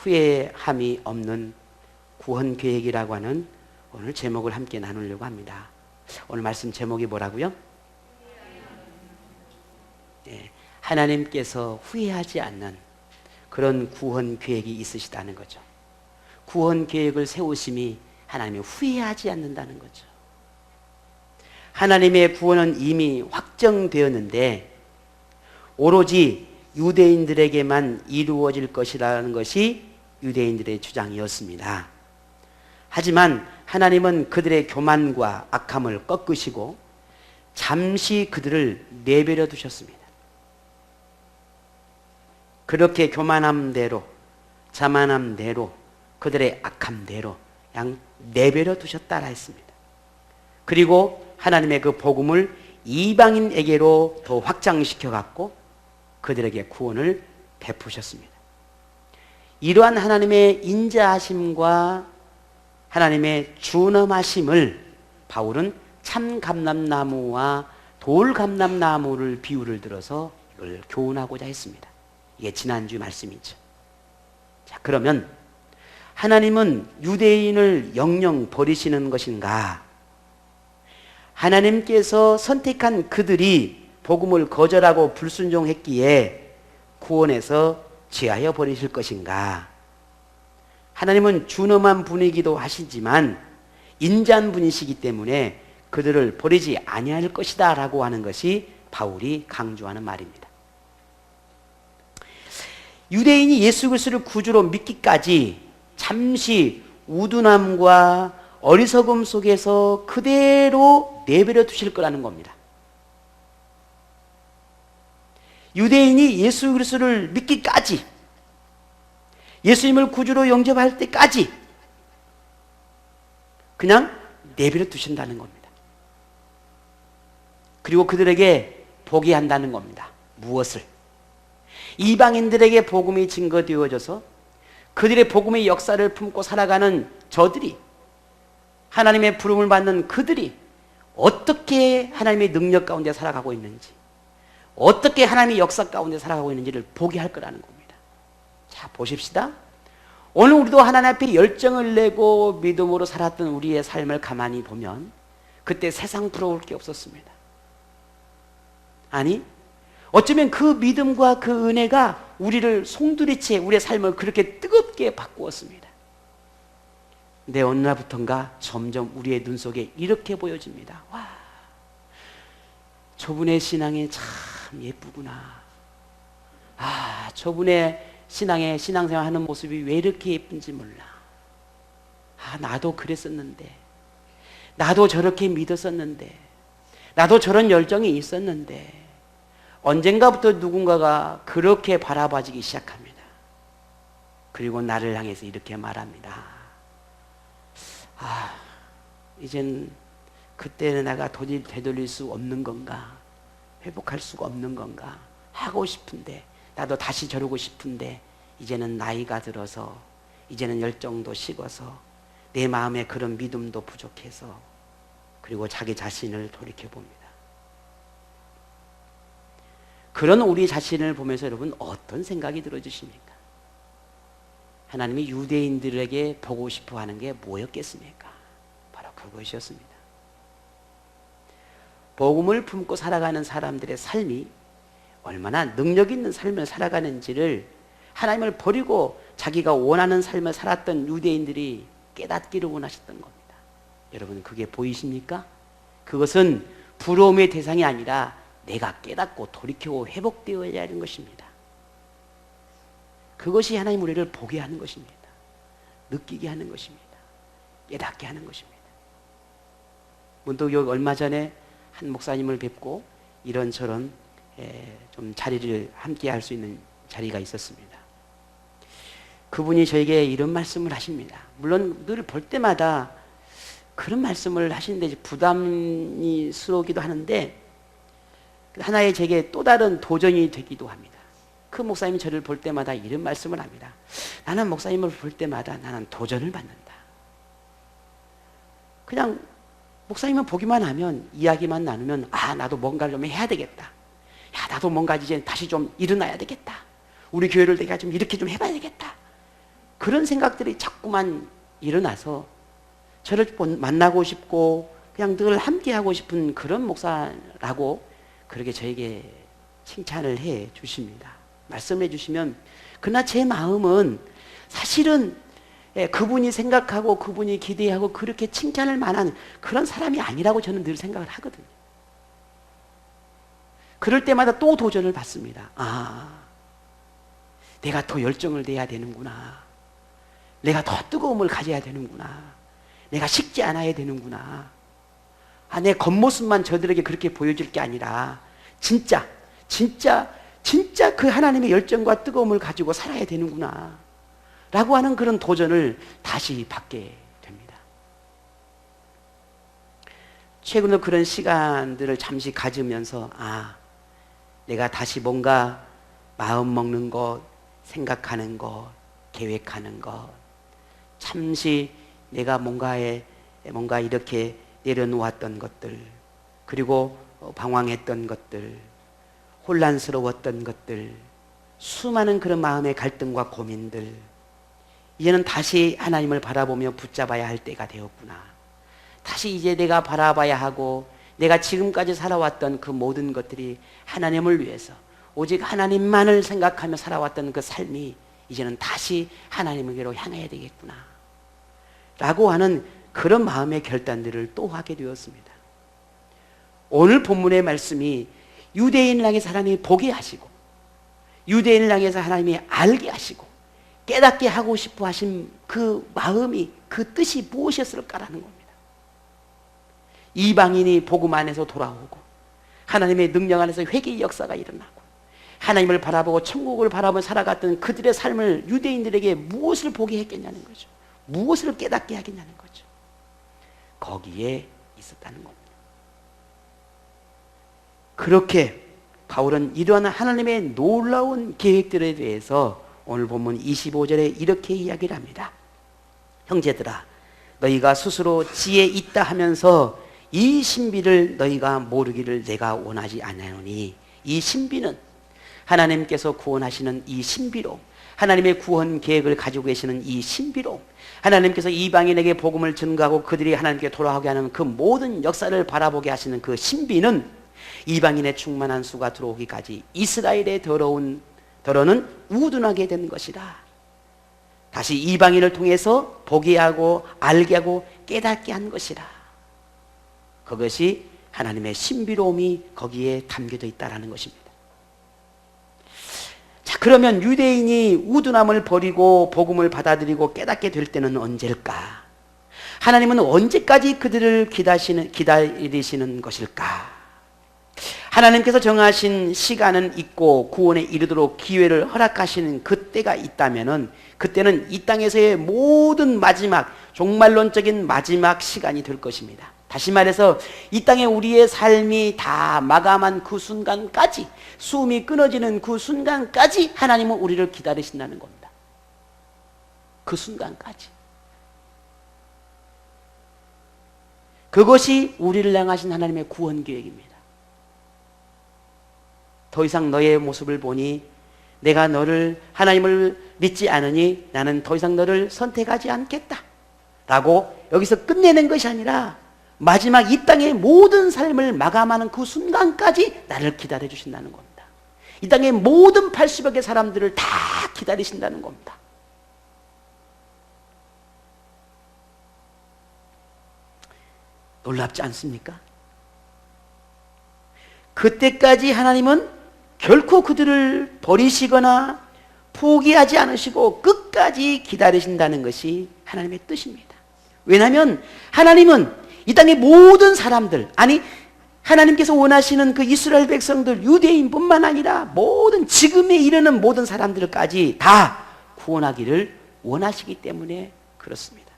후회함이 없는 구원 계획이라고 하는 오늘 제목을 함께 나누려고 합니다. 오늘 말씀 제목이 뭐라고요? 네, 하나님께서 후회하지 않는 그런 구원 계획이 있으시다는 거죠. 구원 계획을 세우심이 하나님이 후회하지 않는다는 거죠. 하나님의 구원은 이미 확정되었는데 오로지 유대인들에게만 이루어질 것이라는 것이 유대인들의 주장이었습니다. 하지만 하나님은 그들의 교만과 악함을 꺾으시고 잠시 그들을 내버려 두셨습니다. 그렇게 교만함대로, 자만함대로, 그들의 악함대로 그냥 내버려 두셨다라 했습니다. 그리고 하나님의 그 복음을 이방인에게로 더 확장시켜 갖고 그들에게 구원을 베푸셨습니다. 이러한 하나님의 인자하심과 하나님의 준엄하심을 바울은 참감람나무와 돌감람나무를 비유를 들어서 이걸 교훈하고자 했습니다. 이게 지난주 말씀이죠. 자, 그러면 하나님은 유대인을 영영 버리시는 것인가? 하나님께서 선택한 그들이 복음을 거절하고 불순종했기에 구원에서 제하여 버리실 것인가? 하나님은 준엄한 분이기도 하시지만 인자한 분이시기 때문에 그들을 버리지 아니할 것이다 라고 하는 것이 바울이 강조하는 말입니다. 유대인이 예수 그리스도를 구주로 믿기까지 잠시 우둔함과 어리석음 속에서 그대로 내버려 두실 거라는 겁니다. 유대인이 예수 그리스도를 믿기까지, 예수님을 구주로 영접할 때까지 그냥 내버려 두신다는 겁니다. 그리고 그들에게 보게 한다는 겁니다. 무엇을? 이방인들에게 복음이 증거되어져서 그들의 복음의 역사를 품고 살아가는 저들이, 하나님의 부름을 받는 그들이 어떻게 하나님의 능력 가운데 살아가고 있는지, 어떻게 하나님의 역사 가운데 살아가고 있는지를 보게 할 거라는 겁니다. 자, 보십시다. 오늘 우리도 하나님 앞에 열정을 내고 믿음으로 살았던 우리의 삶을 가만히 보면 그때 세상 부러울 게 없었습니다. 아니, 어쩌면 그 믿음과 그 은혜가 우리를 송두리째 우리의 삶을 그렇게 뜨겁게 바꾸었습니다. 근데 어느 날부턴가 점점 우리의 눈 속에 이렇게 보여집니다. 와, 저분의 신앙이 참 예쁘구나. 아, 저분의 신앙생활 하는 모습이 왜 이렇게 예쁜지 몰라. 아, 나도 그랬었는데, 나도 저렇게 믿었었는데, 나도 저런 열정이 있었는데, 언젠가부터 누군가가 그렇게 바라봐지기 시작합니다. 그리고 나를 향해서 이렇게 말합니다. 아, 이젠 그때는 내가 도저히 되돌릴 수 없는 건가? 회복할 수가 없는 건가? 하고 싶은데, 나도 다시 저러고 싶은데, 이제는 나이가 들어서, 이제는 열정도 식어서, 내 마음에 그런 믿음도 부족해서, 그리고 자기 자신을 돌이켜봅니다. 그런 우리 자신을 보면서 여러분 어떤 생각이 들어지십니까? 하나님이 유대인들에게 보고 싶어 하는 게 뭐였겠습니까? 바로 그것이었습니다. 복음을 품고 살아가는 사람들의 삶이 얼마나 능력 있는 삶을 살아가는지를 하나님을 버리고 자기가 원하는 삶을 살았던 유대인들이 깨닫기를 원하셨던 겁니다. 여러분, 그게 보이십니까? 그것은 부러움의 대상이 아니라 내가 깨닫고 돌이키고 회복되어야 하는 것입니다. 그것이 하나님 우리를 보게 하는 것입니다. 느끼게 하는 것입니다. 깨닫게 하는 것입니다. 문득 여기 얼마 전에 한 목사님을 뵙고 이런저런 좀 자리를 함께 할 수 있는 자리가 있었습니다. 그분이 저에게 이런 말씀을 하십니다. 물론 늘 볼 때마다 그런 말씀을 하시는데 부담스러우기도 하는데 하나의 제게 또 다른 도전이 되기도 합니다. 그 목사님이 저를 볼 때마다 이런 말씀을 합니다. 나는 목사님을 볼 때마다 나는 도전을 받는다. 그냥 목사님은 보기만 하면, 이야기만 나누면, 아, 나도 뭔가를 좀 해야 되겠다. 야, 나도 뭔가 이제 다시 좀 일어나야 되겠다. 우리 교회를 내가 좀 이렇게 좀 해봐야 되겠다. 그런 생각들이 자꾸만 일어나서 저를 만나고 싶고 그냥 늘 함께하고 싶은 그런 목사라고 그렇게 저에게 칭찬을 해 주십니다. 말씀해 주시면, 그러나 제 마음은 사실은 그분이 생각하고 그분이 기대하고 그렇게 칭찬할 만한 그런 사람이 아니라고 저는 늘 생각을 하거든요. 그럴 때마다 또 도전을 받습니다. 내가 더 열정을 내야 되는구나. 내가 더 뜨거움을 가져야 되는구나. 내가 식지 않아야 되는구나. 내 겉모습만 저들에게 그렇게 보여줄 게 아니라 진짜 그 하나님의 열정과 뜨거움을 가지고 살아야 되는구나 라고 하는 그런 도전을 다시 받게 됩니다. 최근에 그런 시간들을 잠시 가지면서 내가 다시 뭔가 마음 먹는 것, 생각하는 것, 계획하는 것, 잠시 내가 뭔가 이렇게 내려놓았던 것들, 그리고 방황했던 것들, 혼란스러웠던 것들, 수많은 그런 마음의 갈등과 고민들, 이제는 다시 하나님을 바라보며 붙잡아야 할 때가 되었구나. 다시 이제 내가 바라봐야 하고, 내가 지금까지 살아왔던 그 모든 것들이 하나님을 위해서 오직 하나님만을 생각하며 살아왔던 그 삶이 이제는 다시 하나님에게로 향해야 되겠구나 라고 하는 그런 마음의 결단들을 또 하게 되었습니다. 오늘 본문의 말씀이 유대인을 향해서 하나님이 보게 하시고, 유대인을 향해서 하나님이 알게 하시고 깨닫게 하고 싶어 하신 그 마음이, 그 뜻이 무엇이었을까라는 겁니다. 이방인이 복음 안에서 돌아오고 하나님의 능력 안에서 회개의 역사가 일어나고 하나님을 바라보고 천국을 바라보며 살아갔던 그들의 삶을 유대인들에게 무엇을 보게 했겠냐는 거죠. 무엇을 깨닫게 하겠냐는 거죠. 거기에 있었다는 겁니다. 그렇게 바울은 이러한 하나님의 놀라운 계획들에 대해서 오늘 본문 25절에 이렇게 이야기를 합니다. 형제들아, 너희가 스스로 지혜 있다 하면서 이 신비를 너희가 모르기를 내가 원하지 않으노니, 이 신비는 하나님께서 구원하시는 이 신비로, 하나님의 구원 계획을 가지고 계시는 이 신비로, 하나님께서 이방인에게 복음을 전가하고 그들이 하나님께 돌아오게 하는 그 모든 역사를 바라보게 하시는 그 신비는 이방인의 충만한 수가 들어오기까지 이스라엘의 더러는 우둔하게 된 것이다. 다시 이방인을 통해서 보게 하고 알게 하고 깨닫게 한 것이다. 그것이 하나님의 신비로움이 거기에 담겨져 있다는 것입니다. 자, 그러면 유대인이 우둔함을 버리고 복음을 받아들이고 깨닫게 될 때는 언제일까? 하나님은 언제까지 그들을 기다리시는 것일까? 하나님께서 정하신 시간은 있고 구원에 이르도록 기회를 허락하시는 그때가 있다면은, 그때는 이 땅에서의 모든 마지막, 종말론적인 마지막 시간이 될 것입니다. 다시 말해서 이 땅에 우리의 삶이 다 마감한 그 순간까지, 숨이 끊어지는 그 순간까지 하나님은 우리를 기다리신다는 겁니다. 그 순간까지. 그것이 우리를 향하신 하나님의 구원 계획입니다. 더 이상 너의 모습을 보니 내가 너를, 하나님을 믿지 않으니 나는 더 이상 너를 선택하지 않겠다 라고 여기서 끝내는 것이 아니라 마지막 이 땅의 모든 삶을 마감하는 그 순간까지 나를 기다려 주신다는 겁니다. 이 땅의 모든 80여 개 사람들을 다 기다리신다는 겁니다. 놀랍지 않습니까? 그때까지 하나님은 결코 그들을 버리시거나 포기하지 않으시고 끝까지 기다리신다는 것이 하나님의 뜻입니다. 왜냐하면 하나님은 이 땅의 모든 사람들, 아니 하나님께서 원하시는 그 이스라엘 백성들, 유대인뿐만 아니라 모든 지금에 이르는 모든 사람들까지 다 구원하기를 원하시기 때문에 그렇습니다.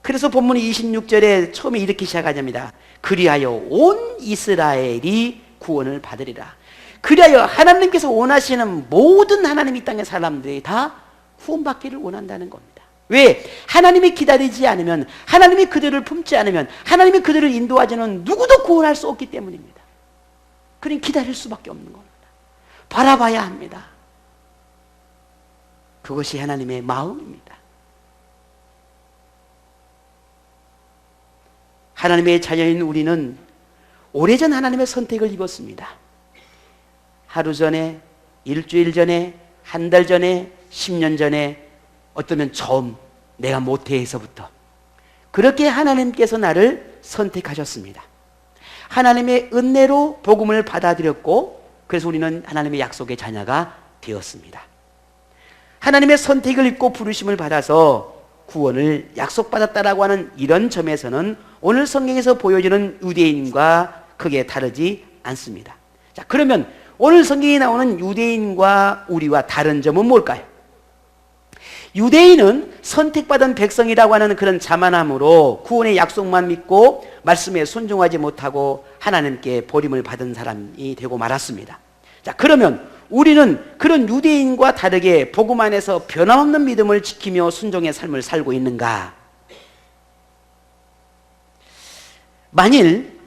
그래서 본문 26절에 처음에 이렇게 시작하렵니다. 그리하여 온 이스라엘이 구원을 받으리라. 그리하여 하나님께서 원하시는 모든 하나님 이 땅의 사람들이 다 구원받기를 원한다는 겁니다. 왜? 하나님이 기다리지 않으면, 하나님이 그들을 품지 않으면, 하나님이 그들을 인도하지는 누구도 구원할 수 없기 때문입니다. 그러니 기다릴 수밖에 없는 겁니다. 바라봐야 합니다. 그것이 하나님의 마음입니다. 하나님의 자녀인 우리는 오래전 하나님의 선택을 입었습니다. 하루 전에, 일주일 전에, 한 달 전에, 10년 전에, 어쩌면 처음 내가 모태에서부터 그렇게 하나님께서 나를 선택하셨습니다. 하나님의 은혜로 복음을 받아들였고, 그래서 우리는 하나님의 약속의 자녀가 되었습니다. 하나님의 선택을 입고 부르심을 받아서 구원을 약속받았다라고 하는 이런 점에서는 오늘 성경에서 보여주는 유대인과 크게 다르지 않습니다. 자, 그러면 오늘 성경에 나오는 유대인과 우리와 다른 점은 뭘까요? 유대인은 선택받은 백성이라고 하는 그런 자만함으로 구원의 약속만 믿고 말씀에 순종하지 못하고 하나님께 버림을 받은 사람이 되고 말았습니다. 자, 그러면 우리는 그런 유대인과 다르게 복음 안에서 변함없는 믿음을 지키며 순종의 삶을 살고 있는가? 만일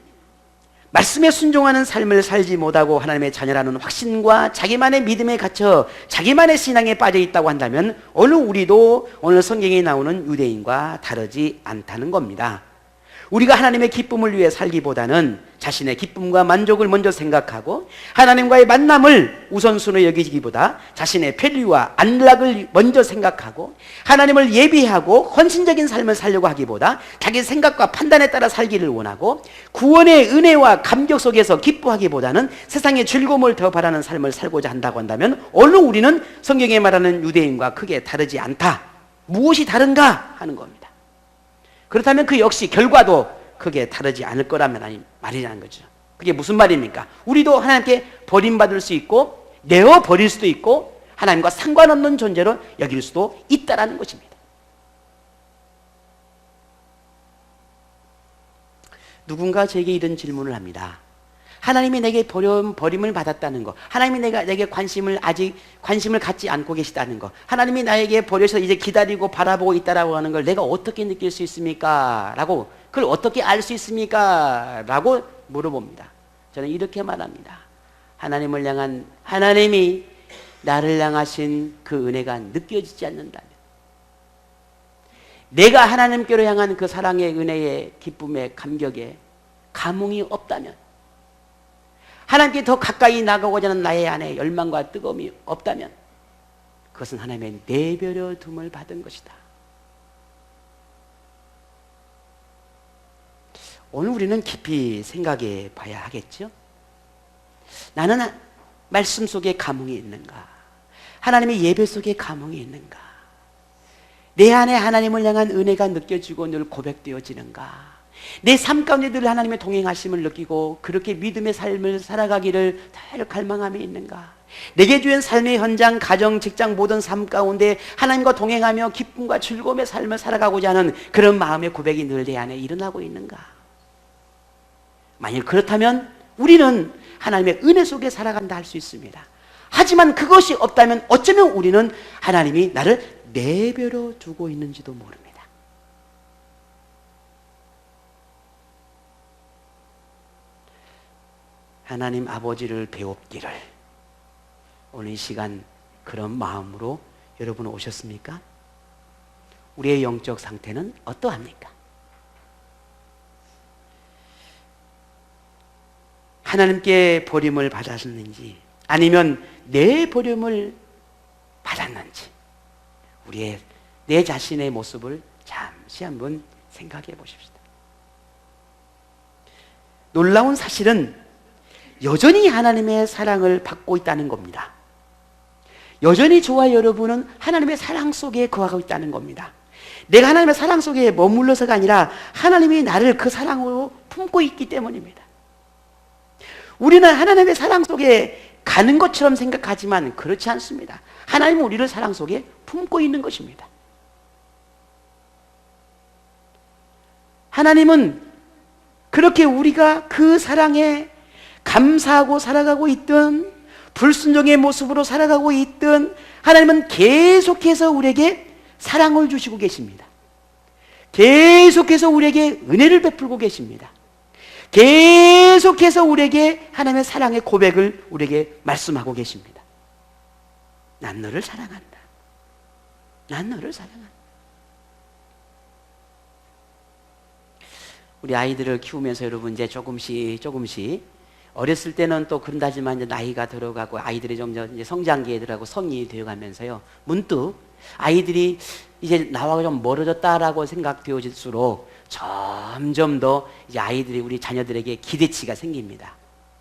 말씀에 순종하는 삶을 살지 못하고 하나님의 자녀라는 확신과 자기만의 믿음에 갇혀 자기만의 신앙에 빠져 있다고 한다면 오늘 우리도 오늘 성경에 나오는 유대인과 다르지 않다는 겁니다. 우리가 하나님의 기쁨을 위해 살기보다는 자신의 기쁨과 만족을 먼저 생각하고 하나님과의 만남을 우선순위로 여기기보다 자신의 편리와 안락을 먼저 생각하고 하나님을 예비하고 헌신적인 삶을 살려고 하기보다 자기 생각과 판단에 따라 살기를 원하고 구원의 은혜와 감격 속에서 기뻐하기보다는 세상의 즐거움을 더 바라는 삶을 살고자 한다고 한다면 오늘 우리는 성경에 말하는 유대인과 크게 다르지 않다. 무엇이 다른가 하는 겁니다. 그렇다면 그 역시 결과도 크게 다르지 않을 거라면 말이라는 거죠. 그게 무슨 말입니까? 우리도 하나님께 버림받을 수 있고 내어 버릴 수도 있고 하나님과 상관없는 존재로 여길 수도 있다라는 것입니다. 누군가 제게 이런 질문을 합니다. 하나님이 내게 버림을 받았다는 것, 하나님이 내게 관심을 갖지 않고 계시다는 것, 하나님이 나에게 버려서 이제 기다리고 바라보고 있다라고 하는 걸 내가 어떻게 느낄 수 있습니까? 라고, 그걸 어떻게 알 수 있습니까? 라고 물어봅니다. 저는 이렇게 말합니다. 하나님이 나를 향하신 그 은혜가 느껴지지 않는다면, 내가 하나님께로 향한 그 사랑의 은혜의 기쁨의 감격에 감흥이 없다면, 하나님께 더 가까이 나가고자 하는 나의 안에 열망과 뜨거움이 없다면 그것은 하나님의 내버려 둠을 받은 것이다. 오늘 우리는 깊이 생각해 봐야 하겠죠? 나는 말씀 속에 감흥이 있는가? 하나님의 예배 속에 감흥이 있는가? 내 안에 하나님을 향한 은혜가 느껴지고 늘 고백되어지는가? 내 삶 가운데 늘 하나님의 동행하심을 느끼고 그렇게 믿음의 삶을 살아가기를 늘 갈망함이 있는가? 내게 주인 삶의 현장, 가정, 직장 모든 삶 가운데 하나님과 동행하며 기쁨과 즐거움의 삶을 살아가고자 하는 그런 마음의 고백이 늘 내 안에 일어나고 있는가? 만일 그렇다면 우리는 하나님의 은혜 속에 살아간다 할 수 있습니다. 하지만 그것이 없다면 어쩌면 우리는 하나님이 나를 내버려 두고 있는지도 모릅니다. 하나님 아버지를 배웁기를 오늘 이 시간 그런 마음으로 여러분 오셨습니까? 우리의 영적 상태는 어떠합니까? 하나님께 버림을 받았는지 아니면 내 버림을 받았는지 내 자신의 모습을 잠시 한번 생각해 보십시다. 놀라운 사실은 여전히 하나님의 사랑을 받고 있다는 겁니다. 여전히 저와 여러분은 하나님의 사랑 속에 거하고 있다는 겁니다. 내가 하나님의 사랑 속에 머물러서가 아니라 하나님이 나를 그 사랑으로 품고 있기 때문입니다. 우리는 하나님의 사랑 속에 가는 것처럼 생각하지만 그렇지 않습니다. 하나님은 우리를 사랑 속에 품고 있는 것입니다. 하나님은 그렇게 우리가 그 사랑에 감사하고 살아가고 있든 불순종의 모습으로 살아가고 있든 하나님은 계속해서 우리에게 사랑을 주시고 계십니다. 계속해서 우리에게 은혜를 베풀고 계십니다. 계속해서 우리에게 하나님의 사랑의 고백을 우리에게 말씀하고 계십니다. 난 너를 사랑한다. 난 너를 사랑한다. 우리 아이들을 키우면서 여러분 이제 조금씩 어렸을 때는 또 그런다지만 이제 나이가 들어가고 아이들이 좀 이제 성장기에 들어가고 성인이 되어가면서요. 문득 아이들이 이제 나와 좀 멀어졌다라고 생각되어질수록 점점 더 이제 아이들이 우리 자녀들에게 기대치가 생깁니다.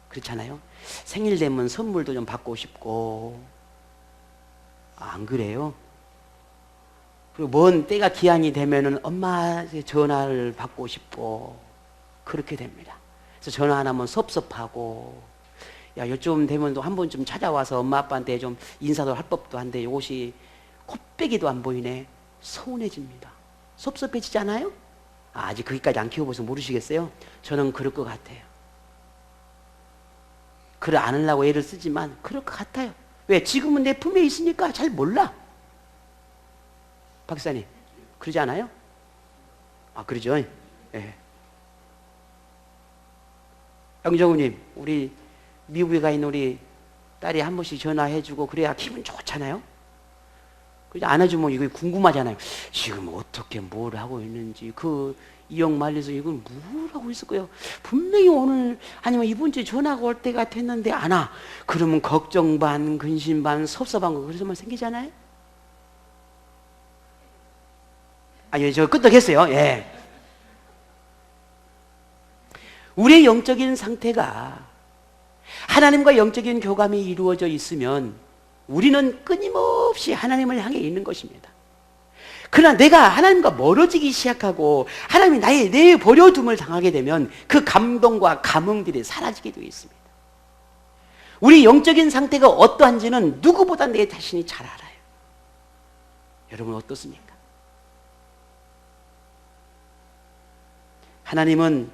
그렇잖아요. 생일 되면 선물도 좀 받고 싶고, 안 그래요? 그리고 먼 때가 기한이 되면은 엄마 전화를 받고 싶고 그렇게 됩니다. 그래서 전화 안 하면 섭섭하고, 야 요즘 되면 또 한 번쯤 찾아와서 엄마 아빠한테 좀 인사도 할 법도 한데 이것이 콧배기도 안 보이네. 서운해집니다. 섭섭해지지 않아요? 아직 거기까지 안 키워보셔서 모르시겠어요? 저는 그럴 것 같아요. 그래 안 하려고 애를 쓰지만 그럴 것 같아요. 왜? 지금은 내 품에 있으니까 잘 몰라. 박사님 그러지 않아요? 아 그러죠? 예. 영정우님, 우리 미국에 가 있는 우리 딸이 한 번씩 전화해주고 그래야 기분 좋잖아요. 그냥 안 해주면 이거 궁금하잖아요. 지금 어떻게 뭘 하고 있는지, 그 이형 말려서 이건 뭘 하고 있을 거예요. 분명히 오늘 아니면 이번 주에 전화가 올 때가 됐는데 안 와. 그러면 걱정 반, 근심 반, 섭섭한 거 그래서만 생기잖아요. 아니 저 끄떡했어요. 예. 우리의 영적인 상태가 하나님과 영적인 교감이 이루어져 있으면 우리는 끊임없이 하나님을 향해 있는 것입니다. 그러나 내가 하나님과 멀어지기 시작하고 하나님이 나의 내버려둠을 당하게 되면 그 감동과 감흥들이 사라지게 되어 있습니다. 우리 영적인 상태가 어떠한지는 누구보다 내 자신이 잘 알아요. 여러분 어떻습니까? 하나님은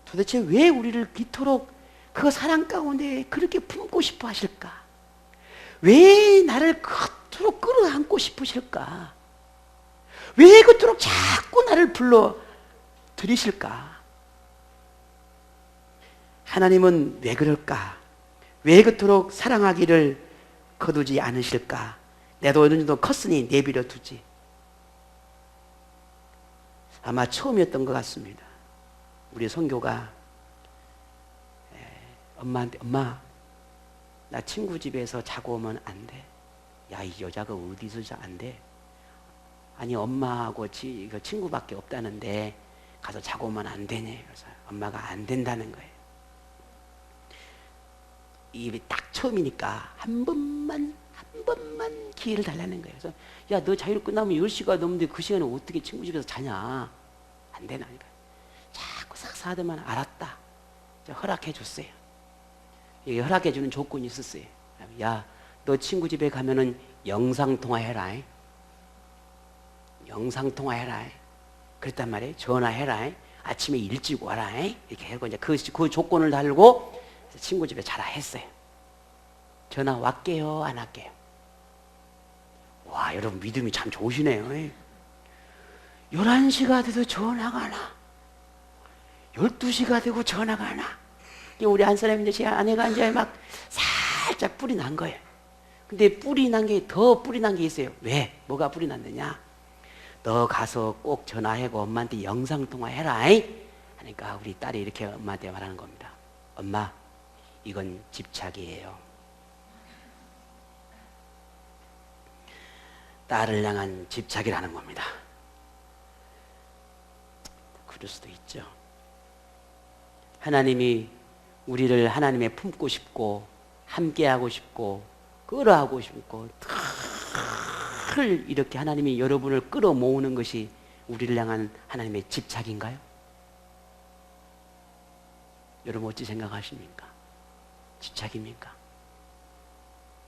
도대체 왜 우리를 이토록 그 사랑 가운데 그렇게 품고 싶어 하실까? 왜 나를 그토록 끌어안고 싶으실까? 왜 그토록 자꾸 나를 불러 들이실까? 하나님은 왜 그럴까? 왜 그토록 사랑하기를 거두지 않으실까? 내도 어느 정도 컸으니 내버려 두지. 아마 처음이었던 것 같습니다. 우리 선교가 엄마한테, 엄마 나 친구 집에서 자고 오면 안 돼. 야, 이 여자가 어디서 자 안 돼? 아니 엄마하고 그 친구밖에 없다는데 가서 자고 오면 안 되네. 그래서 엄마가 안 된다는 거예요. 이게 딱 처음이니까 한 번만 기회를 달라는 거예요. 그래서 야, 너 자유로 끝나면 10시가 넘는데 그 시간에 어떻게 친구 집에서 자냐? 안 되나니까. 자꾸 삭사하더만 알았다. 허락해 줬어요. 이게 허락해 주는 조건이 있었어요. 야, 너 친구 집에 가면은 영상통화해라. 영상통화해라. 그랬단 말이에요. 전화해라. 아침에 일찍 와라. 이렇게 하고 이제 그 조건을 달고 친구 집에 자라 했어요. 전화 왔게요, 안 할게요? 와, 여러분 믿음이 참 좋으시네요. 11시가 돼도 전화가 안 와. 12시가 되고 전화가 안 와. 우리 한 사람이 이제 제 아내가 이제 막 살짝 뿔이 난 거예요. 근데 뿔이 난 게 더 뿔이 난 게 있어요. 왜? 뭐가 뿔이 났느냐? 너 가서 꼭 전화하고 엄마한테 영상통화해라. 하니까 우리 딸이 이렇게 엄마한테 말하는 겁니다. 엄마, 이건 집착이에요. 딸을 향한 집착이라는 겁니다. 그럴 수도 있죠. 하나님이 우리를 하나님의 품고 싶고 함께하고 싶고 끌어하고 싶고 늘 이렇게 하나님이 여러분을 끌어모으는 것이 우리를 향한 하나님의 집착인가요? 여러분 어찌 생각하십니까? 집착입니까?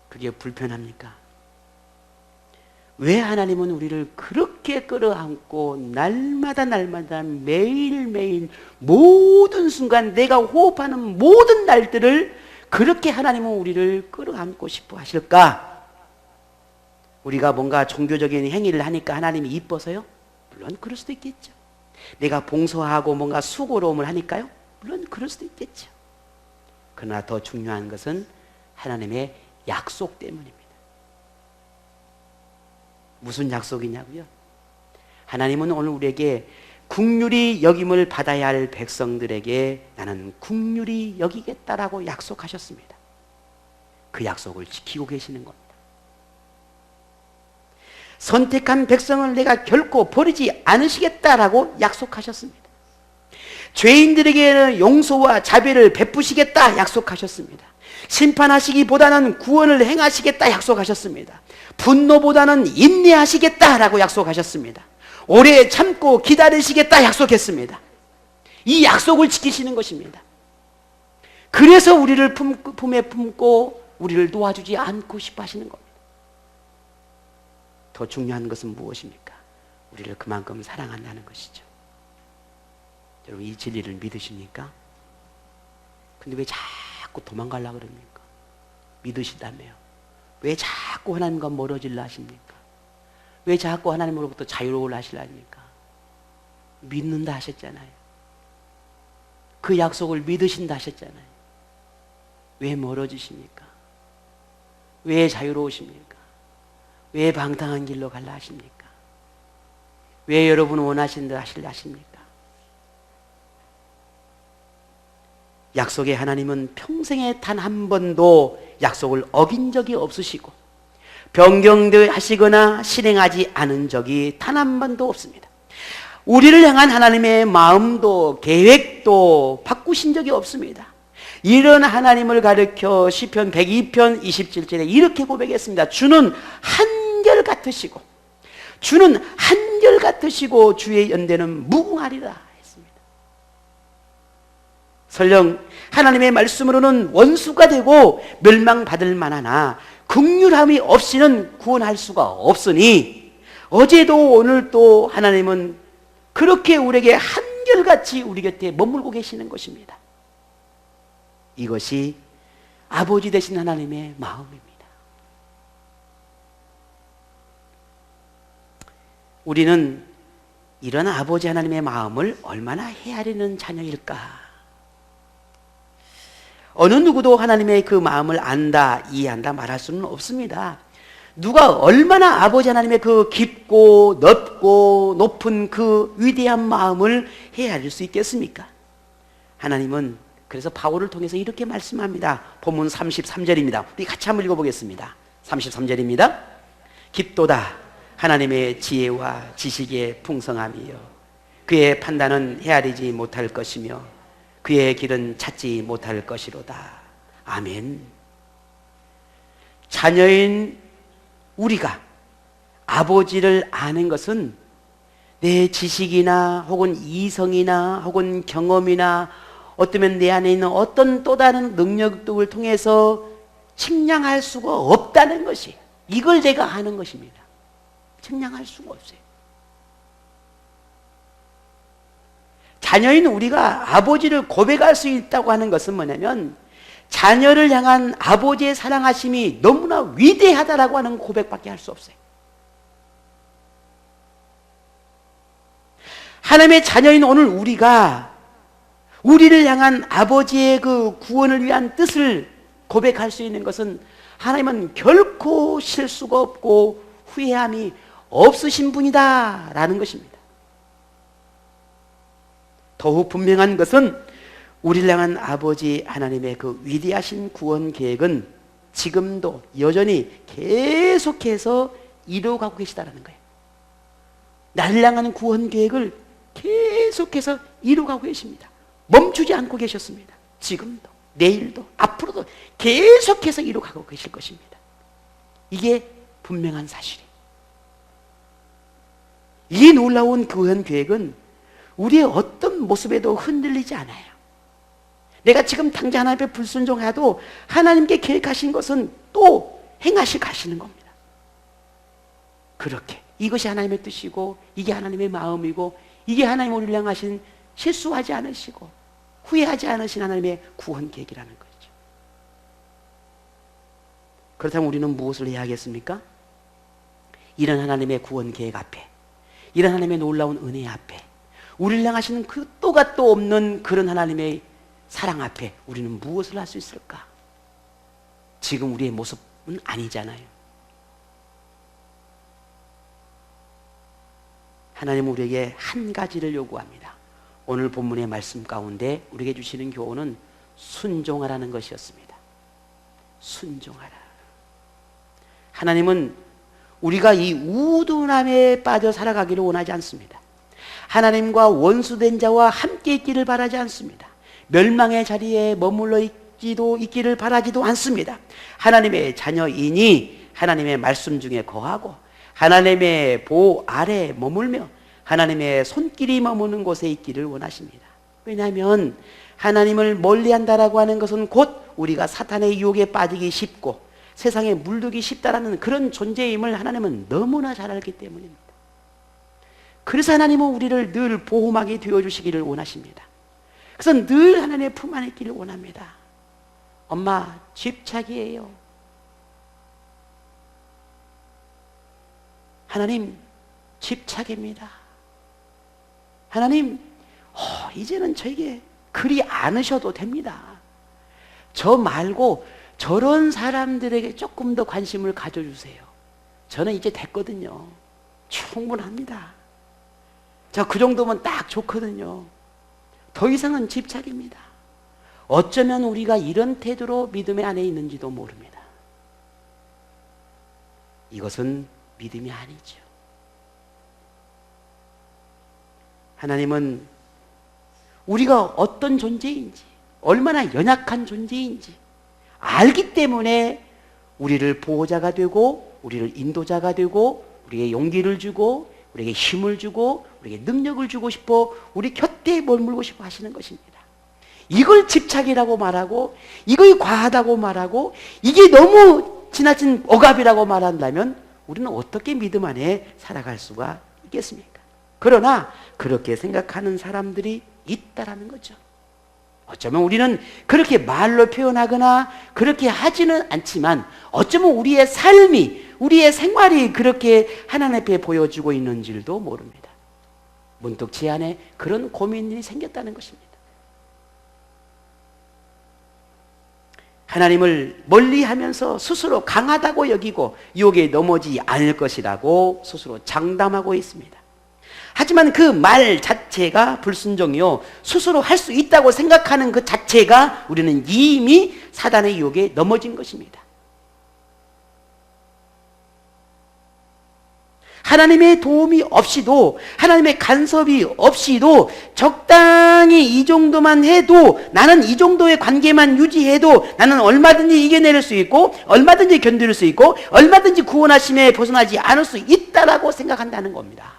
그게 불편합니까? 왜 하나님은 우리를 그렇게 끌어안고 날마다 매일매일 모든 순간 내가 호흡하는 모든 날들을 그렇게 하나님은 우리를 끌어안고 싶어 하실까? 우리가 뭔가 종교적인 행위를 하니까 하나님이 이뻐서요? 물론 그럴 수도 있겠죠. 내가 봉사하고 뭔가 수고로움을 하니까요? 물론 그럴 수도 있겠죠. 그러나 더 중요한 것은 하나님의 약속 때문입니다. 무슨 약속이냐고요? 하나님은 오늘 우리에게 긍휼히 여김을 받아야 할 백성들에게 나는 긍휼히 여기겠다라고 약속하셨습니다. 그 약속을 지키고 계시는 겁니다. 선택한 백성을 내가 결코 버리지 않으시겠다라고 약속하셨습니다. 죄인들에게는 용서와 자비를 베푸시겠다 약속하셨습니다. 심판하시기보다는 구원을 행하시겠다 약속하셨습니다. 분노보다는 인내하시겠다라고 약속하셨습니다. 오래 참고 기다리시겠다 약속했습니다. 이 약속을 지키시는 것입니다. 그래서 우리를 품에 품고 우리를 놓아주지 않고 싶어 하시는 겁니다. 더 중요한 것은 무엇입니까? 우리를 그만큼 사랑한다는 것이죠. 여러분, 이 진리를 믿으십니까? 근데 왜 자꾸 도망가려고 그럽니까? 믿으시다며요. 왜 자꾸 하나님과 멀어지려 하십니까? 왜 자꾸 하나님으로부터 자유로우려 하시려니까? 믿는다 하셨잖아요. 그 약속을 믿으신다 하셨잖아요. 왜 멀어지십니까? 왜 자유로우십니까? 왜 방탕한 길로 갈라 하십니까? 왜 여러분 원하신 대로 하시려 하십니까? 약속의 하나님은 평생에 단 한 번도 약속을 어긴 적이 없으시고 변경하시거나 실행하지 않은 적이 단 한 번도 없습니다. 우리를 향한 하나님의 마음도 계획도 바꾸신 적이 없습니다. 이런 하나님을 가르쳐 시편 102편 27절에 이렇게 고백했습니다. 주는 한결같으시고 주는 한결같으시고 주의 연대는 무궁하리라 했습니다. 설령 하나님의 말씀으로는 원수가 되고 멸망받을 만하나 긍휼함이 없이는 구원할 수가 없으니 어제도 오늘도 하나님은 그렇게 우리에게 한결같이 우리 곁에 머물고 계시는 것입니다. 이것이 아버지 되신 하나님의 마음입니다. 우리는 이런 아버지 하나님의 마음을 얼마나 헤아리는 자녀일까? 어느 누구도 하나님의 그 마음을 안다, 이해한다 말할 수는 없습니다. 누가 얼마나 아버지 하나님의 그 깊고 넓고 높은 그 위대한 마음을 헤아릴 수 있겠습니까? 하나님은 그래서 바울을 통해서 이렇게 말씀합니다. 본문 33절입니다. 우리 같이 한번 읽어보겠습니다. 33절입니다. 깊도다 하나님의 지혜와 지식의 풍성함이요 그의 판단은 헤아리지 못할 것이며 그의 길은 찾지 못할 것이로다. 아멘. 자녀인 우리가 아버지를 아는 것은 내 지식이나 혹은 이성이나 혹은 경험이나 어쩌면 내 안에 있는 어떤 또 다른 능력을 통해서 측량할 수가 없다는 것이, 이걸 내가 아는 것입니다. 측량할 수가 없어요. 자녀인 우리가 아버지를 고백할 수 있다고 하는 것은 뭐냐면 자녀를 향한 아버지의 사랑하심이 너무나 위대하다라고 하는 고백밖에 할 수 없어요. 하나님의 자녀인 오늘 우리가 우리를 향한 아버지의 그 구원을 위한 뜻을 고백할 수 있는 것은 하나님은 결코 실수가 없고 후회함이 없으신 분이다 라는 것입니다. 더욱 분명한 것은 우리를 향한 아버지 하나님의 그 위대하신 구원 계획은 지금도 여전히 계속해서 이루어가고 계시다는 거예요. 나를 향한 구원 계획을 계속해서 이루어가고 계십니다. 멈추지 않고 계셨습니다. 지금도 내일도 앞으로도 계속해서 이루어가고 계실 것입니다. 이게 분명한 사실이에요. 이 놀라운 구원 계획은 우리의 어떤 모습에도 흔들리지 않아요. 내가 지금 당장 하나님 앞에 불순종해도 하나님께 계획하신 것은 또 행하실 가시는 겁니다. 그렇게 이것이 하나님의 뜻이고 이게 하나님의 마음이고 이게 하나님 우리를 향하신 실수하지 않으시고 후회하지 않으신 하나님의 구원 계획이라는 거죠. 그렇다면 우리는 무엇을 해야 하겠습니까? 이런 하나님의 구원 계획 앞에, 이런 하나님의 놀라운 은혜 앞에, 우리를 향하시는 그 또가 또 없는 그런 하나님의 사랑 앞에 우리는 무엇을 할 수 있을까? 지금 우리의 모습은 아니잖아요. 하나님은 우리에게 한 가지를 요구합니다. 오늘 본문의 말씀 가운데 우리에게 주시는 교훈은 순종하라는 것이었습니다. 순종하라. 하나님은 우리가 이 우둔함에 빠져 살아가기를 원하지 않습니다. 하나님과 원수된 자와 함께 있기를 바라지 않습니다. 멸망의 자리에 머물러 있기를 바라지도 않습니다. 하나님의 자녀이니 하나님의 말씀 중에 거하고 하나님의 보호 아래 머물며 하나님의 손길이 머무는 곳에 있기를 원하십니다. 왜냐하면 하나님을 멀리한다라고 하는 것은 곧 우리가 사탄의 유혹에 빠지기 쉽고 세상에 물들기 쉽다라는 그런 존재임을 하나님은 너무나 잘 알기 때문입니다. 그래서 하나님은 우리를 늘 보호막이 되어주시기를 원하십니다. 그래서 늘 하나님의 품 안에 있기를 원합니다. 엄마 집착이에요. 하나님 집착입니다. 하나님 이제는 저에게 그리 않으셔도 됩니다. 저 말고 저런 사람들에게 조금 더 관심을 가져주세요. 저는 이제 됐거든요. 충분합니다. 저 그 정도면 딱 좋거든요. 더 이상은 집착입니다. 어쩌면 우리가 이런 태도로 믿음의 안에 있는지도 모릅니다. 이것은 믿음이 아니죠. 하나님은 우리가 어떤 존재인지, 얼마나 연약한 존재인지 알기 때문에 우리를 보호자가 되고 우리를 인도자가 되고 우리에게 용기를 주고 우리에게 힘을 주고 우리에게 능력을 주고 싶어 우리 곁에 머물고 싶어 하시는 것입니다. 이걸 집착이라고 말하고 이걸 과하다고 말하고 이게 너무 지나친 억압이라고 말한다면 우리는 어떻게 믿음 안에 살아갈 수가 있겠습니까? 그러나 그렇게 생각하는 사람들이 있다라는 거죠. 어쩌면 우리는 그렇게 말로 표현하거나 그렇게 하지는 않지만 어쩌면 우리의 삶이 우리의 생활이 그렇게 하나님 앞에 보여주고 있는 줄도 모릅니다. 문득 제 안에 그런 고민이 생겼다는 것입니다. 하나님을 멀리하면서 스스로 강하다고 여기고 유혹에 넘어지지 않을 것이라고 스스로 장담하고 있습니다. 하지만 그 말 자체가 불순종이요 스스로 할 수 있다고 생각하는 그 자체가 우리는 이미 사단의 유혹에 넘어진 것입니다. 하나님의 도움이 없이도 하나님의 간섭이 없이도 적당히 이 정도만 해도 나는 이 정도의 관계만 유지해도 나는 얼마든지 이겨낼 수 있고 얼마든지 견딜 수 있고 얼마든지 구원하심에 벗어나지 않을 수 있다라고 생각한다는 겁니다.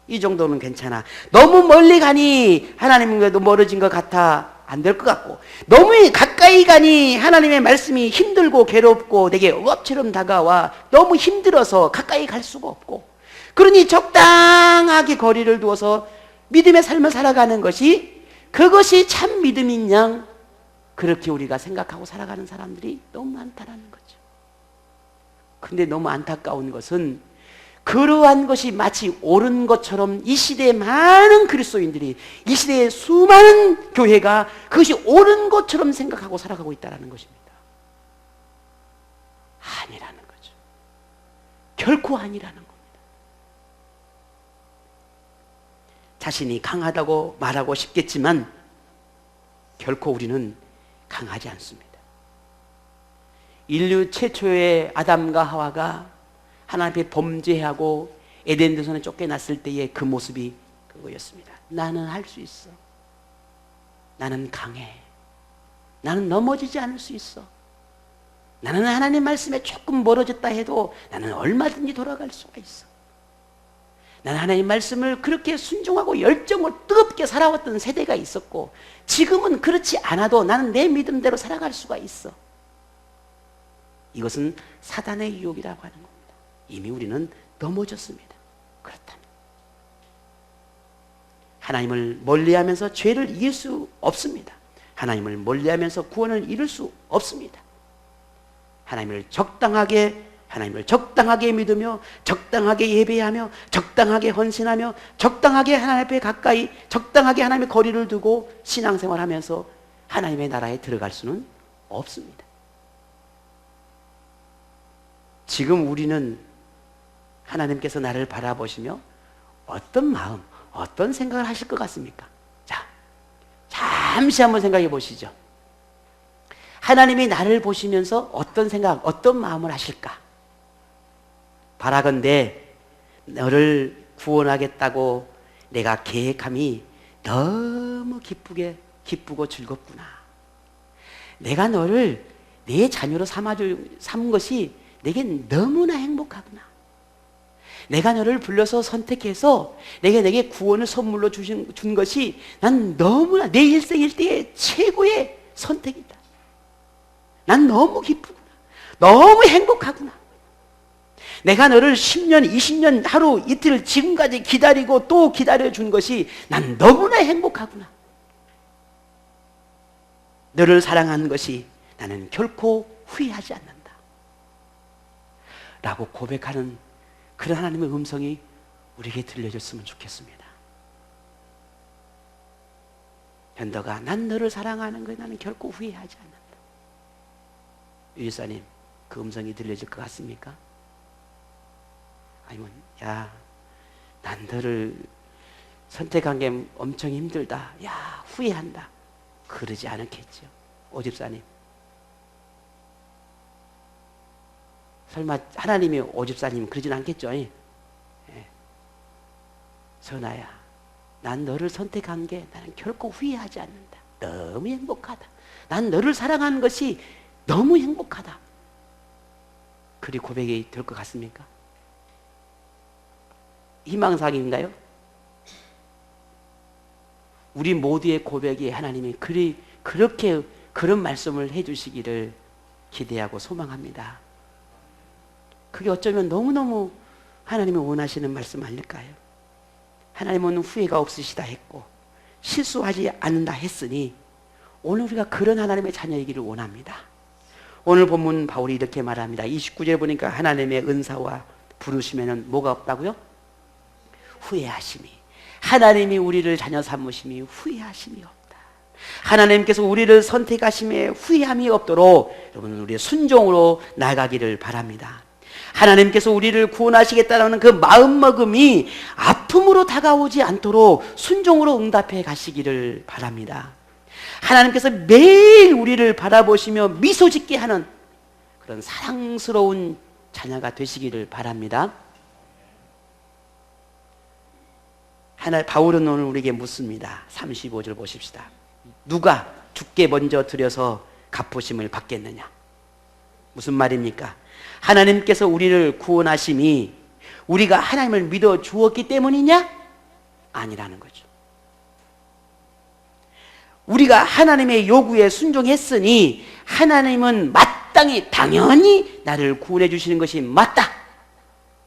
이 정도는 괜찮아. 너무 멀리 가니 하나님과도 멀어진 것 같아 안 될 것 같고 너무 가까이 가니 하나님의 말씀이 힘들고 괴롭고 내게 억압처럼 다가와 너무 힘들어서 가까이 갈 수가 없고 그러니 적당하게 거리를 두어서 믿음의 삶을 살아가는 것이 그것이 참 믿음인 양 그렇게 우리가 생각하고 살아가는 사람들이 너무 많다라는 거죠. 근데 너무 안타까운 것은 그러한 것이 마치 옳은 것처럼 이 시대의 많은 그리스도인들이 이 시대의 수많은 교회가 그것이 옳은 것처럼 생각하고 살아가고 있다는 것입니다. 아니라는 거죠. 결코 아니라는 겁니다. 자신이 강하다고 말하고 싶겠지만 결코 우리는 강하지 않습니다. 인류 최초의 아담과 하와가 하나님 앞에 범죄하고 에덴 동산에 쫓겨났을 때의 그 모습이 그거였습니다. 나는 할 수 있어. 나는 강해. 나는 넘어지지 않을 수 있어. 나는 하나님 말씀에 조금 멀어졌다 해도 나는 얼마든지 돌아갈 수가 있어. 나는 하나님 말씀을 그렇게 순종하고 열정을 뜨겁게 살아왔던 세대가 있었고 지금은 그렇지 않아도 나는 내 믿음대로 살아갈 수가 있어. 이것은 사단의 유혹이라고 하는 겁니다. 이미 우리는 넘어졌습니다. 그렇다면 하나님을 멀리하면서 죄를 이길 수 없습니다. 하나님을 멀리하면서 구원을 이룰 수 없습니다. 하나님을 적당하게 믿으며 적당하게 예배하며 적당하게 헌신하며 적당하게 하나님 앞에 가까이 적당하게 하나님의 거리를 두고 신앙생활하면서 하나님의 나라에 들어갈 수는 없습니다. 지금 우리는 하나님께서 나를 바라보시며 어떤 마음, 어떤 생각을 하실 것 같습니까? 자, 잠시 한번 생각해 보시죠. 하나님이 나를 보시면서 어떤 생각, 어떤 마음을 하실까? 바라건대 너를 구원하겠다고 내가 계획함이 너무 기쁘고 즐겁구나. 내가 너를 내 자녀로 삼은 것이 내겐 너무나 행복하구나. 내가 너를 불러서 선택해서 내게 구원을 선물로 준 것이 난 너무나 내 일생일대의 최고의 선택이다. 난 너무 기쁘구나. 너무 행복하구나. 내가 너를 10년, 20년, 하루, 이틀, 지금까지 기다리고 또 기다려준 것이 난 너무나 행복하구나. 너를 사랑하는 것이 나는 결코 후회하지 않는다. 라고 고백하는 그런 하나님의 음성이 우리에게 들려줬으면 좋겠습니다. 현도가 난 너를 사랑하는 것이 나는 결코 후회하지 않는다. 유지사님, 그 음성이 들려질 것 같습니까? 아니면 야, 난 너를 선택한 게 엄청 힘들다. 야, 후회한다. 그러지 않았겠죠. 오집사님. 설마 하나님이 오집사님 그러진 않겠죠? 예. 선아야, 난 너를 선택한 게 나는 결코 후회하지 않는다. 너무 행복하다. 난 너를 사랑하는 것이 너무 행복하다. 그리 고백이 될 것 같습니까? 희망사항인가요? 우리 모두의 고백이 하나님이 그렇게 그런 말씀을 해주시기를 기대하고 소망합니다. 그게 어쩌면 너무너무 하나님이 원하시는 말씀 아닐까요? 하나님은 후회가 없으시다 했고 실수하지 않는다 했으니 오늘 우리가 그런 하나님의 자녀이기를 원합니다. 오늘 본문 바울이 이렇게 말합니다. 29절에 보니까 하나님의 은사와 부르시면은 뭐가 없다고요? 후회하심이. 하나님이 우리를 자녀 삼으심이 후회하심이 없다. 하나님께서 우리를 선택하심에 후회함이 없도록 여러분 우리의 순종으로 나가기를 바랍니다. 하나님께서 우리를 구원하시겠다는 그 마음먹음이 아픔으로 다가오지 않도록 순종으로 응답해 가시기를 바랍니다. 하나님께서 매일 우리를 바라보시며 미소 짓게 하는 그런 사랑스러운 자녀가 되시기를 바랍니다. 바울은 오늘 우리에게 묻습니다. 35절 보십시다. 누가 주께 먼저 드려서 갚으심을 받겠느냐? 무슨 말입니까? 하나님께서 우리를 구원하심이 우리가 하나님을 믿어 주었기 때문이냐? 아니라는 거죠. 우리가 하나님의 요구에 순종했으니 하나님은 마땅히 당연히 나를 구원해 주시는 것이 맞다.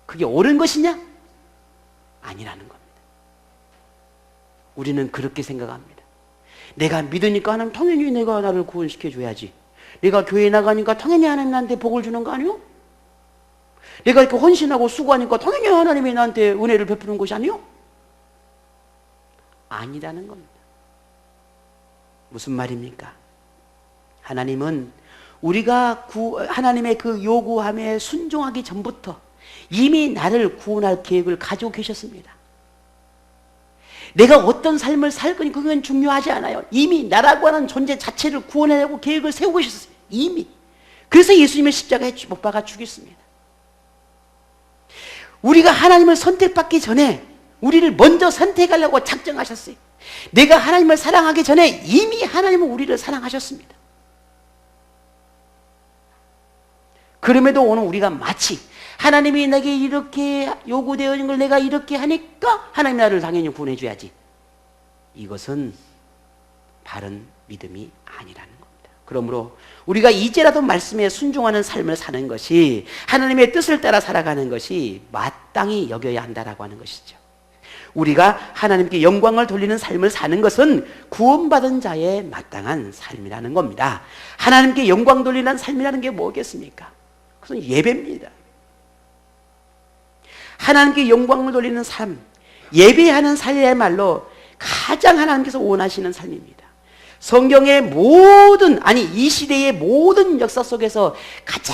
그게 옳은 것이냐? 아니라는 겁니다. 우리는 그렇게 생각합니다. 내가 믿으니까 하나님 당연히 내가 나를 구원시켜 줘야지. 내가 교회 나가니까 당연히 하나님 나한테 복을 주는 거 아니요? 내가 이렇게 헌신하고 수고하니까 당연히 하나님이 나한테 은혜를 베푸는 것이 아니요? 아니라는 겁니다. 무슨 말입니까? 하나님은 우리가 하나님의 그 요구함에 순종하기 전부터 이미 나를 구원할 계획을 가지고 계셨습니다. 내가 어떤 삶을 살 거니 그건 중요하지 않아요. 이미 나라고 하는 존재 자체를 구원하려고 계획을 세우고 계셨어요. 이미. 그래서 예수님의 십자가에 못 박아 죽였습니다. 우리가 하나님을 선택받기 전에 우리를 먼저 선택하려고 작정하셨어요. 내가 하나님을 사랑하기 전에 이미 하나님은 우리를 사랑하셨습니다. 그럼에도 오늘 우리가 마치 하나님이 내게 이렇게 요구되어진 걸 내가 이렇게 하니까 하나님 나를 당연히 구원해 줘야지. 이것은 바른 믿음이 아니라는 겁니다. 그러므로 우리가 이제라도 말씀에 순종하는 삶을 사는 것이 하나님의 뜻을 따라 살아가는 것이 마땅히 여겨야 한다라고 하는 것이죠. 우리가 하나님께 영광을 돌리는 삶을 사는 것은 구원받은 자의 마땅한 삶이라는 겁니다. 하나님께 영광 돌리는 삶이라는 게 뭐겠습니까? 그것은 예배입니다. 하나님께 영광을 돌리는 삶, 예배하는 삶이야말로 가장 하나님께서 원하시는 삶입니다. 성경의 모든, 아니 이 시대의 모든 역사 속에서 가장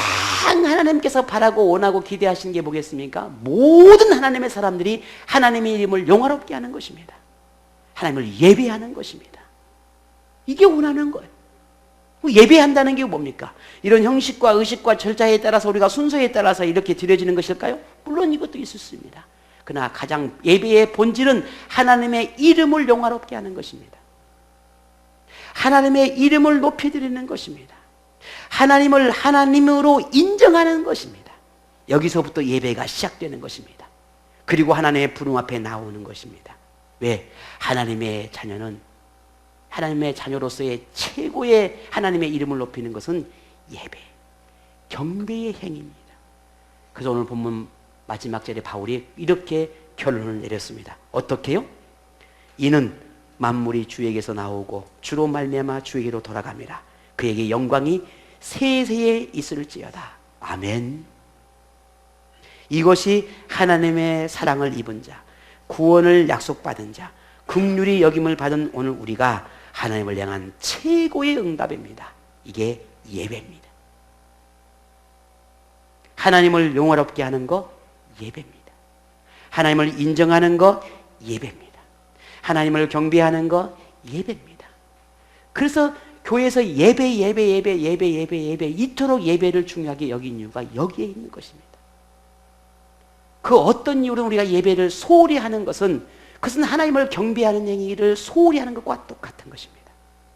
하나님께서 바라고 원하고 기대하시는 게 뭐겠습니까? 모든 하나님의 사람들이 하나님의 이름을 영화롭게 하는 것입니다. 하나님을 예배하는 것입니다. 이게 원하는 거예요. 예배한다는 게 뭡니까? 이런 형식과 의식과 절차에 따라서 우리가 순서에 따라서 이렇게 드려지는 것일까요? 물론 이것도 있을 수 있습니다. 그러나 가장 예배의 본질은 하나님의 이름을 영화롭게 하는 것입니다. 하나님의 이름을 높여드리는 것입니다. 하나님을 하나님으로 인정하는 것입니다. 여기서부터 예배가 시작되는 것입니다. 그리고 하나님의 부름 앞에 나오는 것입니다. 왜? 하나님의 자녀는, 하나님의 자녀로서의 최고의 하나님의 이름을 높이는 것은 예배, 경배의 행위입니다. 그래서 오늘 본문 마지막 절에 바울이 이렇게 결론을 내렸습니다. 어떻게요? 이는 만물이 주에게서 나오고 주로 말미암아 주에게로 돌아갑니다. 그에게 영광이 세세에 있을지어다. 아멘. 이것이 하나님의 사랑을 입은 자, 구원을 약속받은 자, 긍휼히 여김을 받은 오늘 우리가 하나님을 향한 최고의 응답입니다. 이게 예배입니다. 하나님을 영화롭게 하는 거 예배입니다. 하나님을 인정하는 거 예배입니다. 하나님을 경배하는 거 예배입니다. 그래서 교회에서 예배 이토록 예배를 중요하게 여긴 이유가 여기에 있는 것입니다. 그 어떤 이유로 우리가 예배를 소홀히 하는 것은, 그것은 하나님을 경배하는 행위를 소홀히 하는 것과 똑같은 것입니다.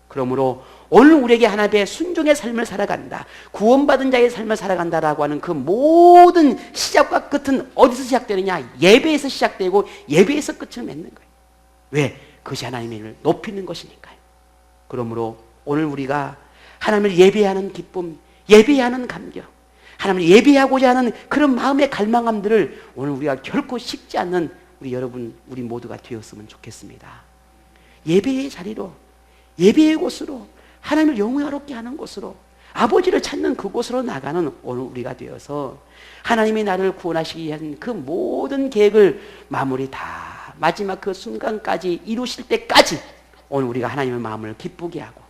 그러므로 오늘 우리에게 하나님의 순종의 삶을 살아간다, 구원받은 자의 삶을 살아간다라고 하는 그 모든 시작과 끝은 어디서 시작되느냐? 예배에서 시작되고 예배에서 끝을 맺는 거예요. 왜? 그것이 하나님의 이름을 높이는 것이니까요. 그러므로 오늘 우리가 하나님을 예배하는 기쁨, 예배하는 감격, 하나님을 예배하고자 하는 그런 마음의 갈망함들을 오늘 우리가 결코 식지 않는 우리 여러분, 우리 모두가 되었으면 좋겠습니다. 예배의 자리로, 예배의 곳으로, 하나님을 영화롭게 하는 곳으로, 아버지를 찾는 그곳으로 나가는 오늘 우리가 되어서 하나님이 나를 구원하시기 위한 그 모든 계획을 마무리 다 마지막 그 순간까지 이루실 때까지 오늘 우리가 하나님의 마음을 기쁘게 하고,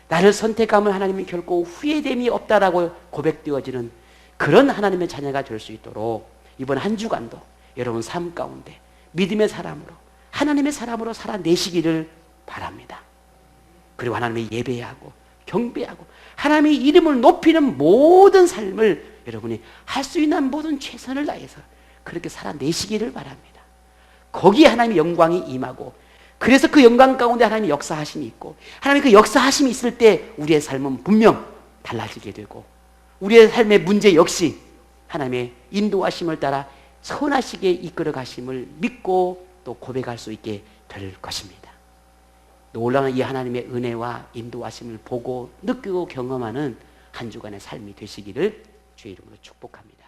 나를 선택함을 하나님이 결코 후회됨이 없다라고 고백되어지는 그런 하나님의 자녀가 될 수 있도록 이번 한 주간도 여러분 삶 가운데 믿음의 사람으로, 하나님의 사람으로 살아내시기를 바랍니다. 그리고 하나님의 예배하고 경배하고 하나님의 이름을 높이는 모든 삶을 여러분이 할 수 있는 모든 최선을 다해서 그렇게 살아내시기를 바랍니다. 거기에 하나님의 영광이 임하고, 그래서 그 영광 가운데 하나님의 역사하심이 있고, 하나님의 그 역사하심이 있을 때 우리의 삶은 분명 달라지게 되고, 우리의 삶의 문제 역시 하나님의 인도하심을 따라 선하시게 이끌어 가심을 믿고 또 고백할 수 있게 될 것입니다. 놀라운 이 하나님의 은혜와 인도하심을 보고 느끼고 경험하는 한 주간의 삶이 되시기를 주의 이름으로 축복합니다.